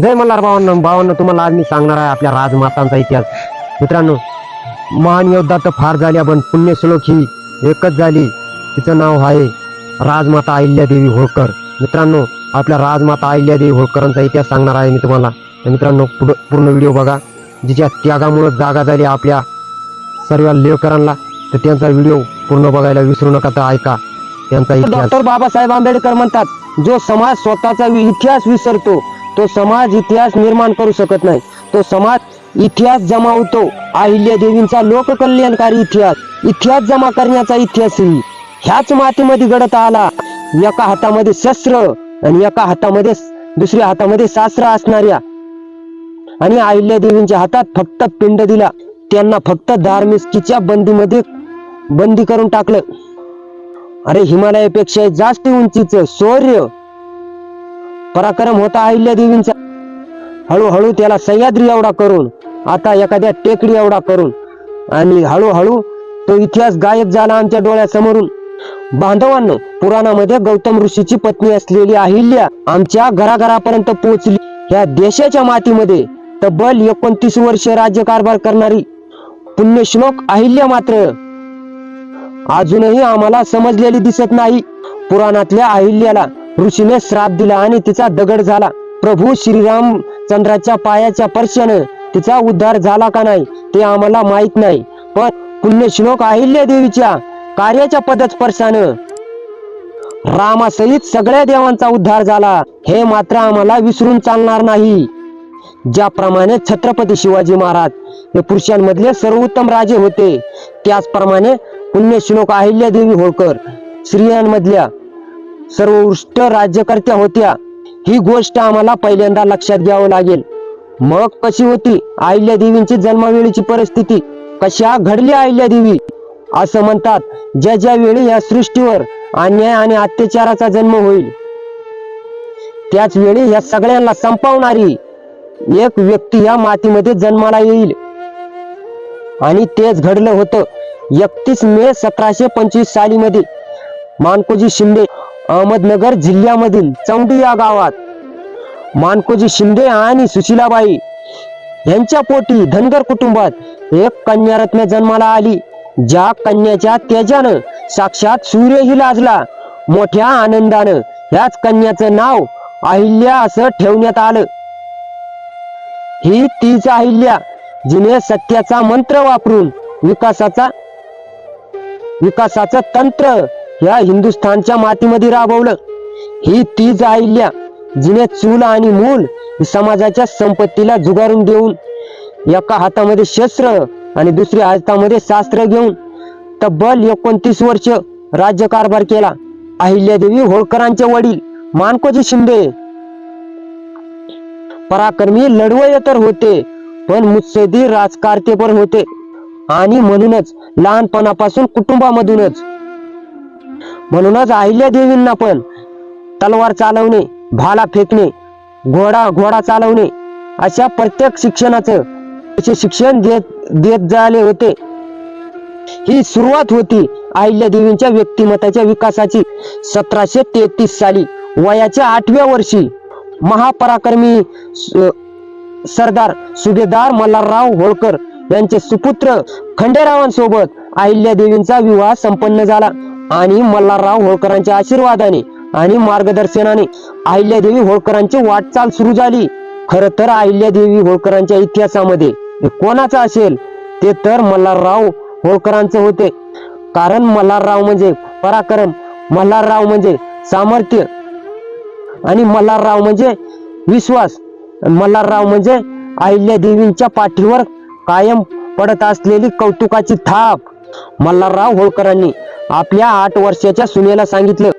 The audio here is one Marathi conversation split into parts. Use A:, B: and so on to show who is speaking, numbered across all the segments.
A: जय मल्हार भावांनो, तुम्हाला आज मी सांगणार आहे आपल्या राजमातांचा इतिहास. मित्रांनो, महान योद्धा तर फार झाल्या, पण पुण्यश्लोक ही एकच झाली. तिचं नाव आहे राजमाता अहिल्यादेवी होळकर. मित्रांनो, आपल्या राजमाता अहिल्यादेवी होळकरांचा इतिहास सांगणार आहे मी तुम्हाला. तर मित्रांनो, पूर्ण व्हिडिओ बघा. जिच्या त्यागामुळे जागा झाली आपल्या सर्व लेकरांना, तर त्यांचा व्हिडिओ पूर्ण बघायला विसरू नका. तर ऐका त्यांचा इतिहास. डॉक्टर बाबासाहेब आंबेडकर म्हणतात, जो समाज स्वतःचा इतिहास विसरतो तो समाज इतिहास निर्माण करू शकत नाही. तो समाज इतिहास जमावतो. अहिल्यादेवींचा लोककल्याणकारी इतिहास जमा करण्याचा इतिहासही ह्याच मातीमध्ये घडत आला. एका हातामध्ये शस्त्र आणि एका हातामध्ये दुसऱ्या हातामध्ये शास्त्र असणाऱ्या आणि अहिल्यादेवींच्या हातात फक्त पिंड दिला. त्यांना फक्त धार्मिकतेच्या बंदी करून टाकलं. अरे, हिमालयापेक्षा जास्त उंचीचं शौर्य पराक्रम होता अहिल्यादेवींचा. हळूहळू त्याला सह्याद्री एवढा करून, आता एखाद्या टेकडी एवढा करून, आणि हळूहळू तो इतिहास गायब झाला आमच्या डोळ्यासमोरून. बांधवांनो, पुराणामध्ये गौतम ऋषीची पत्नी असलेली अहिल्या आमच्या घराघरापर्यंत पोहोचली. या देशाच्या मातीमध्ये तब्बल 29 वर्ष राज्यकारभार करणारी पुण्यश्लोक अहिल्या मात्र अजूनही आम्हाला समजलेली दिसत नाही. पुराणातल्या अहिल्याला ऋषीने श्राप दिला आणि तिचा दगड झाला. प्रभू श्रीरामचंद्राच्या पायाच्या स्पर्शाने तिचा उद्धार झाला का नाही ते आम्हाला माहित नाही, पण पुण्यश्लोक अहिल्यादेवीच्या कार्याच्या पदस्पर्शाने रामासहित सगळ्या देवांचा उद्धार झाला, हे मात्र आम्हाला विसरून चालणार नाही. ज्याप्रमाणे छत्रपती शिवाजी महाराज हे पुरुषांमधले सर्वोत्तम राजे होते, त्याचप्रमाणे पुण्यश्लोक अहिल्यादेवी होळकर स्त्रियांमधल्या सर्वोत्कृष्ट राज्यकर्त्या होत्या. ही गोष्ट आम्हाला पहिल्यांदा लक्षात घ्यावं लागेल. मग कशी होती अहिल्यादेवींची जन्मवेळीची परिस्थिती? कशा घडली अहिल्यादेवी? असं म्हणतात, ज्या ज्या वेळी या सृष्टीवर अन्याय आणि अत्याचाराचा जन्म होईल, त्याच वेळी या सगळ्यांना संपवणारी एक व्यक्ती या मातीमध्ये जन्माला येईल. आणि तेच घडलं होतं. 31 मे 1725 साली मध्ये मानकोजी शिंदे अहमदनगर जिल्ह्यामधील चौंडी या गावात मानकोजी शिंदे आणि सुशीलाबाई यांच्या पोटी धनगर कुटुंबात एक कन्यारत्न जन्माला आली. ज्या कन्याच्या तेजानं साक्षात सूर्यही लाजला. मोठ्या आनंदानं ह्याच कन्याचं नाव अहिल्या असं ठेवण्यात आलं. ही तीच अहिल्या जिने सत्याचा मंत्र वापरून विकासाचं तंत्र या हिंदुस्थानच्या मातीमध्ये राबवलं. ही तीच अहिल्या जिने चूल आणि मूल समाजाच्या संपत्तीला जुगारून देऊन एका हातामध्ये शस्त्र आणि दुसऱ्या हातामध्ये शास्त्र घेऊन तब्बल 29 वर्ष राज्यकारभार केला. अहिल्यादेवी होळकरांचे वडील मानकोजी शिंदे पराक्रमी लढवय्ये तर होते, पण मुत्सद्दी राजकारते पण होते. आणि म्हणूनच लहानपणापासून कुटुंबामधूनच अहिल्यादेवींना पण तलवार चालवणे, भाला फेकणे, घोडा चालवणे अशा प्रत्येक शिक्षण देत झाले होते. ही सुरुवात होती अहिल्यादेवींच्या व्यक्तिमत्वाच्या विकासाची. 1733 साली वयाच्या 8व्या वर्षी महापराक्रमी सरदार सुभेदार मल्हारराव होळकर यांचे सुपुत्र खंडेरावांसोबत अहिल्यादेवींचा विवाह संपन्न झाला. आणि मल्हारराव होळकरांच्या आशीर्वादाने आणि मार्गदर्शनाने अहिल्यादेवी होळकरांची वाटचाल सुरू झाली. खर तर अहिल्यादेवी होळकरांच्या इतिहासामध्ये कोणाचं असेल ते तर मल्हारराव होळकरांचे होते. कारण मल्हारराव म्हणजे पराक्रम, मल्हारराव म्हणजे सामर्थ्य, आणि मल्हारराव म्हणजे विश्वास, मल्हारराव म्हणजे अहिल्यादेवींच्या पाठीवर कायम पडत असलेली कौतुकाची थाप. मल्हारराव होळकरांनी आपल्या 8 वर्षाच्या सुनेला सांगितलं,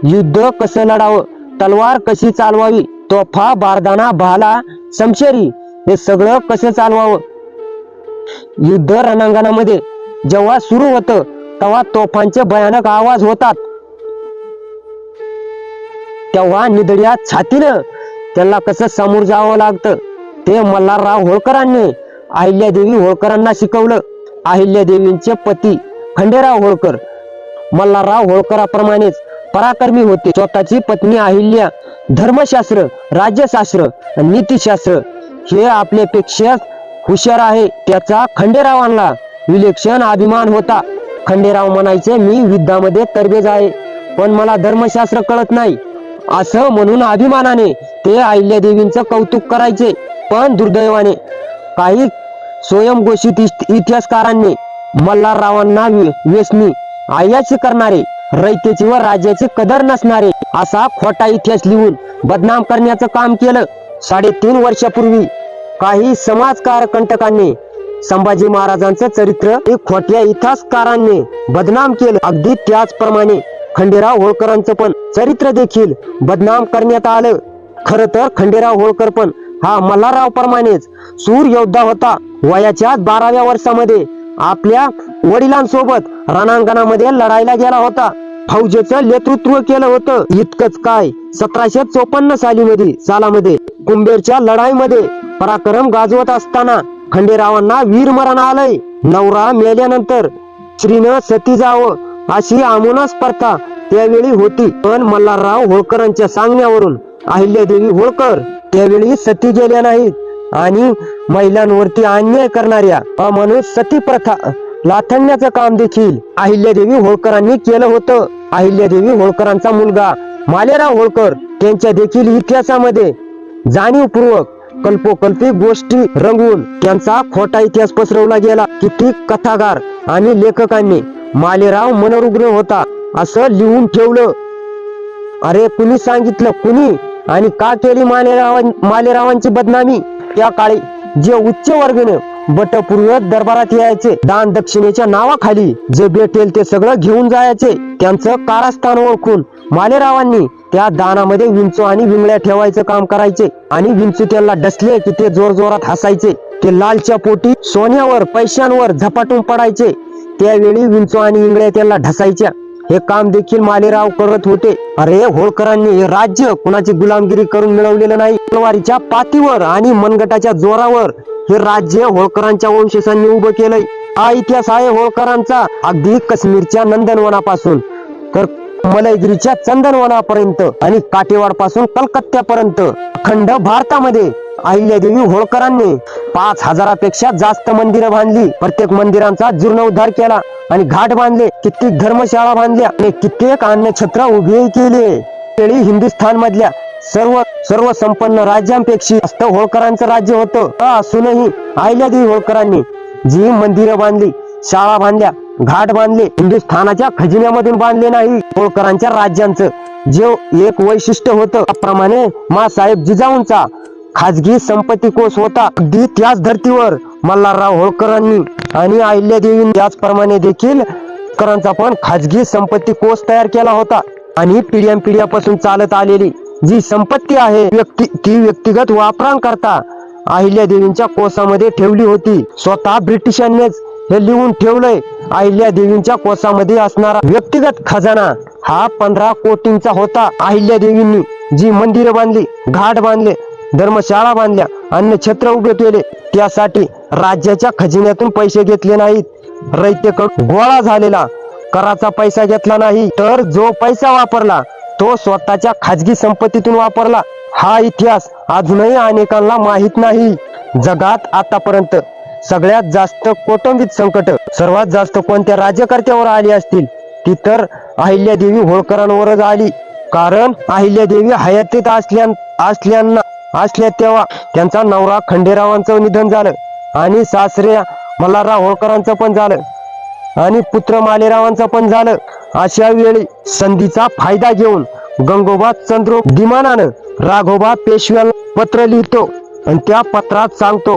A: युद्ध कसं लढावं, तलवार कशी चालवावी, तोफा, बारदाना, भाला, शमशेरी हे सगळं कसं चालवावं. युद्ध रणांगणामध्ये जेव्हा सुरू होतं तेव्हा तोफांचे भयानक आवाज होतात. तेव्हा निधड्या छातीनं त्यांना कसं समोर जावं लागतं ते मल्हारराव होळकरांनी अहिल्यादेवी होळकरांना शिकवलं. अहिल्यादेवींचे पती खंडेराव होळकर मल्हारराव होळकरांप्रमाणेच पराक्रमी होते. स्वतःची पत्नी अहिल्या धर्मशास्त्र, राज्यशास्त्र, नीतिशास्त्र हे आपल्यापेक्षा हुशार आहे. त्याचा खंडेरावांना विलक्षण अभिमान होता. खंडेराव म्हणायचे, मी युद्धामध्ये तरबेज आहे, पण मला धर्मशास्त्र कळत नाही. असं म्हणून अभिमानाने ते अहिल्यादेवींचं कौतुक करायचे. पण दुर्दैवाने काही स्वयंघोषित इतिहासकारांनी मल्हाररावांना व्यसनी, अय्याशी करणारे, रयतेची व राज्याची कदर नसणारे असा खोटा इतिहास लिहून बदनाम करण्याचं काम केलं. 3.5 वर्षापूर्वी काही समाजकारकंटकांनी संभाजी महाराजांचं चरित्र खोट्या इतिहासकारांनी बदनाम केलं. अगदी त्याचप्रमाणे खंडेराव होळकरांचं पण चरित्र देखील बदनाम करण्यात आलं. खर तर खंडेराव होळकर पण हा मल्हारराव प्रमाणेच सूर योद्धा होता. वयाच्या 12व्या वर्षामध्ये आपल्या वडिलांसोबत रणांगणामध्ये लढायला गेला होता. फौजेचं नेतृत्व केलं होतं. इतकंच काय, 1754 सालामध्ये कुंभेरच्या लढाईमध्ये पराक्रम गाजवत असताना खंडेरावांना वीरमरण आलंय. नवरा मेल्यानंतर स्त्रीनं सती जावं अशी आमोनास प्रथा त्यावेळी होती. पण मल्हारराव होळकरांच्या सांगण्यावरून अहिल्यादेवी होळकर त्यावेळी सती गेल्या नाहीत आणि महिलांवरती अन्याय करणाऱ्या अमानुष सती प्रथा लाथडण्याचं काम देखील अहिल्यादेवी होळकरांनी केलं होतं. अहिल्यादेवी होळकरांचा मुलगा मालेराव होळकर त्यांच्या देखील इतिहासामध्ये जाणीवपूर्वक कल्पोकल्पी गोष्टी रंगवून त्यांचा खोटा इतिहास पसरवला गेला. कित्येक कथागार आणि लेखकांनी मालेराव मनोरुग्ण होता असं लिहून ठेवलं. अरे कुणी सांगितलं, कुणी आणि का केली मालेरावांची बदनामी? त्या काळी जे उच्च वर्गीय बटपूर्व दरबारात यायचे, दान दक्षिणेच्या नावाखाली जे भेटेल ते सगळं घेऊन जायचे, त्यांचं कारस्थान ओळखून मालेरावांनी त्या दानामध्ये विंचू आणि विंगळ्या ठेवायचं काम करायचे. आणि विंचू त्यांना डसले की ते जोर जोरात हसायचे. ते लालच्या पोटी सोन्यावर पैशांवर झपाटून पडायचे. त्यावेळी विंचू आणि विंगळ्या त्यांना ढसायच्या. हे काम देखील मालेराव करत होते. अरे होळकरांनी हे राज्य कुणाची गुलामगिरी करून मिळवलेलं नाही. तलवारीच्या पातीवर आणि मनगटाच्या जोरावर हे राज्य होळकरांच्या वंशजांनी उभं केलंय. हा इतिहास आहे होळकरांचा. अगदी काश्मीरच्या नंदनवनापासून तर मलयगिरीच्या चंदनवनापर्यंत आणि काटेवाड पासून कलकत्त्यापर्यंत अखंड भारतामध्ये अहिल्यादेवी होळकरांनी 5000पेक्षा जास्त मंदिरं बांधली. प्रत्येक मंदिरांचा जीर्णोद्धार केला आणि घाट बांधले. कित्येक धर्मशाळा बांधल्या आणि कित्येक अन्नछत्र उभे केले. हिंदुस्थान मधल्या सर्व संपन्न राज्यांपेक्षा जास्त होळकरांचं राज्य होतं. असूनही अहिल्यादेवी होळकरांनी जी मंदिरं बांधली, शाळा बांधल्या, घाट बांधले, हिंदुस्थानाच्या खजिन्यामधून बांधले नाही. होळकरांच्या राज्यांचं जे एक वैशिष्ट्य होतं त्याप्रमाणे मासाहेब जिजाऊंचा खाजगी संपत्ती कोष होता. अगदी त्याच धर्तीवर मल्हारराव होळकरांनी आणि अहिल्यादेवींनी त्याचप्रमाणे देखील होळकरांचा पण खाजगी संपत्ती कोष तयार केला होता. आणि पिढ्यानपिढ्यापासून चालत आलेली जी संपत्ती आहे ती व्यक्तिगत वापरांकरता अहिल्यादेवींच्या कोषामध्ये ठेवली होती. स्वतः ब्रिटिशांनीच हे लिहून ठेवलंय. अहिल्यादेवींच्या कोषामध्ये असणारा व्यक्तिगत खजाना हा 15 कोटींचा होता. अहिल्यादेवींनी जी मंदिरं बांधली, घाट बांधले, धर्मशाळा बांधल्या, अन्नछत्र उभे केले, त्यासाठी राज्याच्या खजिन्यातून पैसे घेतले नाहीत. रयतेकडून गोळा झालेला कराचा पैसा घेतला नाही, तर जो पैसा वापरला तो स्वतःच्या खाजगी संपत्तीतून वापरला. हा इतिहास अजूनही अनेकांना माहित नाही. जगात आतापर्यंत सगळ्यात जास्त कौटुंबिक संकट सर्वात जास्त कोणत्या राज्यकर्त्यावर आली असतील ती तर अहिल्यादेवी होळकरांवरच आली. कारण अहिल्यादेवी हयातीत असल्या तेव्हा त्यांचा नवरा खंडेरावांचं निधन झालं आणि सासऱ्या मल्हारराव होळकरांचं पण झालं आणि पुत्र मालेरावांचं पण झालं. अशा वेळी संधीचा फायदा घेऊन गंगोबा चंद्रो दिमानानं राघोबा पेशव्याला पत्र लिहितो आणि त्या पत्रात सांगतो,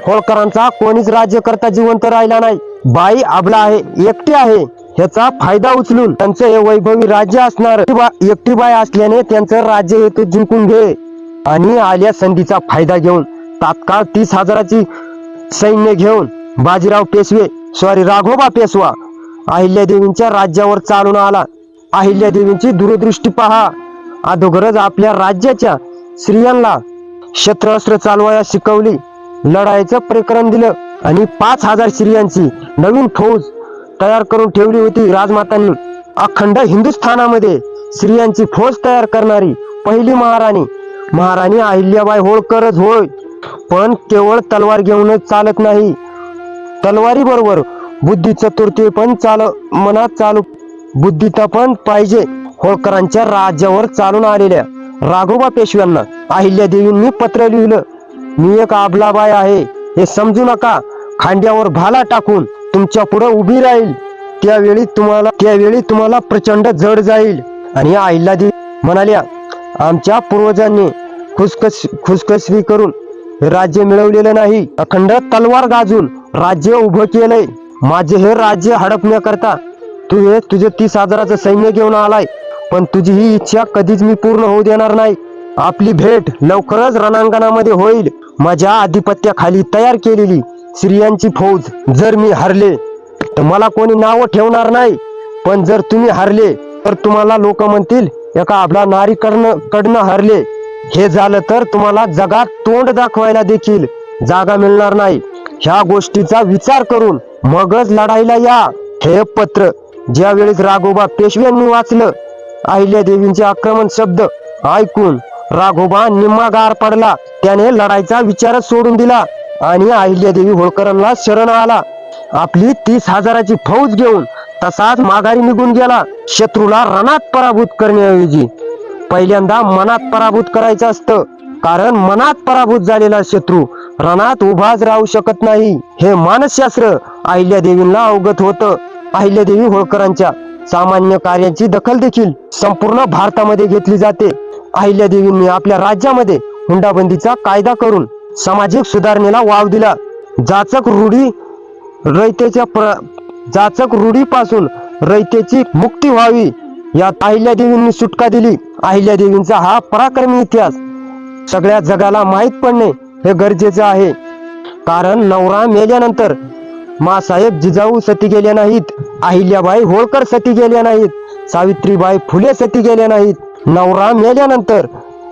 A: होळकरांचा कोणीच राज्यकर्ता जिवंत राहिला नाही. बाई अबला आहे, एकटी आहे. ह्याचा फायदा उचलून त्यांचं हे वैभवी राज्य असणार एकटी बाई असल्याने त्यांचं राज्य हेतू जिंकून घे. आणि आल्या संधीचा फायदा घेऊन तात्काळ 30,000ची सैन्य घेऊन राघोबा पेशवा अहिल्यादेवींच्या राज्यावर चालून आला. अहिल्यादेवींची दूरदृष्टी पहा. अगोदरच आपल्या राज्याच्या स्त्रियांना शस्त्रास्त्र चालवायला शिकवली, लढाईचं प्रकरण दिलं आणि 5000 स्त्रियांची नवीन फौज तयार करून ठेवली होती राजमातांनी. अखंड हिंदुस्थानामध्ये स्त्रियांची फौज तयार करणारी पहिली महाराणी अहिल्याबाई होळकरच होय. पण केवळ तलवार घेऊनच चालत नाही, तलवारी बरोबर बुद्धी चतुर्थी पण मनात चालू बुद्धिता पण पाहिजे. होळकरांच्या राज्यावर चालून आलेल्या राघोबा पेशव्यांना अहिल्यादेवींनी पत्र लिहिलं, मी एक आबलाबाई आहे हे समजू नका. खांद्यावर भाला टाकून तुमच्या पुढे उभी राहील. त्यावेळी तुम्हाला प्रचंड जड जाईल. आणि अहिल्यादेवी म्हणाल्या, आमच्या पूर्वजांनी खुसखुसवी करून हे राज्य मिळवलेलं नाही, अखंड तलवार गाजून राज्य उभं केलंय. माझे हे राज्य हडपण्याकरता तू तुझे 30,000चं सैन्य घेऊन आलाय, पण तुझी ही इच्छा कधीच मी पूर्ण होऊ देणार नाही. आपली भेट लवकरच रणांगणामध्ये होईल. माझ्या आधिपत्याखाली तयार केलेली स्त्रियांची फौज जर मी हरले तर मला कोणी नाव ठेवणार नाही, पण जर तुम्ही हरले तर तुम्हाला लोक म्हणतील एका आपला नारीकडनं हरले. हे झालं तर तुम्हाला जगात तोंड दाखवायला देखील जागा मिळणार नाही. ह्या गोष्टीचा विचार करून मगच लढाईला या. हे पत्र ज्यावेळेस राघोबा पेशव्यांनी वाचलं, अहिल्यादेवींचे आक्रमण शब्द ऐकून राघोबा निम्मा गार पडला. त्याने लढाईचा विचारच सोडून दिला आणि अहिल्यादेवी होळकरांना शरण आला. आपली 30,000ची फौज घेऊन तसाच माघारी निघून गेला. शत्रूला रणात पराभूत करण्याऐवजी पहिल्यांदा मनात पराभूत करायचं असतं, कारण मनात पराभूत झालेला शत्रू रणात उभाच राहू शकत नाही. हे मानसशास्त्र अहिल्यादेवींना अवगत होतं. अहिल्यादेवी होळकरांच्या सामान्य कार्याची दखल देखील संपूर्ण भारतामध्ये घेतली जाते. अहिल्यादेवींनी आपल्या राज्यामध्ये हुंडाबंदीचा कायदा करून सामाजिक सुधारणेला वाव दिला. जाचक रूढीपासून रयतेची मुक्ती व्हावी यात अहिल्यादेवींनी सुटका दिली. अहिल्यादेवींचा हा पराक्रमी इतिहास सगळ्या जगाला माहीत पडणे हे गरजेचे आहे, कारण नवरा मेल्यानंतर मासाहेब जिजाऊ सती गेल्या नाहीत, अहिल्याबाई होळकर सती गेल्या नाहीत, सावित्रीबाई फुले सती गेल्या नाहीत. नवरा मेल्यानंतर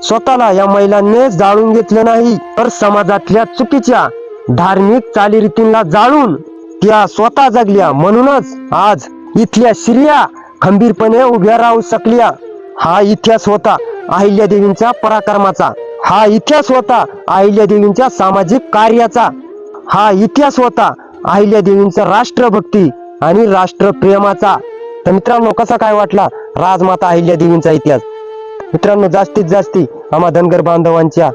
A: स्वतःला या महिलांनी जाळून घेतलं नाही, तर समाजातल्या चुकीच्या धार्मिक चालीरीतींना जाळून त्या स्वतः जगल्या. म्हणूनच आज इथल्या स्त्रिया खंबीरपणे उभ्या राहू शकल्या. हा इतिहास होता अहिल्यादेवींच्या पराक्रमाचा. हा इतिहास होता अहिल्यादेवींच्या सामाजिक कार्याचा. हा इतिहास होता अहिल्यादेवींचा राष्ट्रभक्ती आणि राष्ट्रप्रेमाचा. तर मित्रांनो, कसा काय वाटला राजमाता अहिल्यादेवींचा इतिहास? मित्रांनो, जास्तीत जास्त आम्हा धनगर बांधवांच्या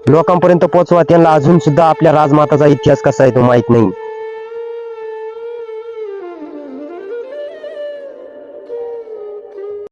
A: लोकांपर्यंत पोहोचवा. त्यांना अजून सुद्धा आपल्या राजमाताचा इतिहास कसा आहे तो माहित नाही.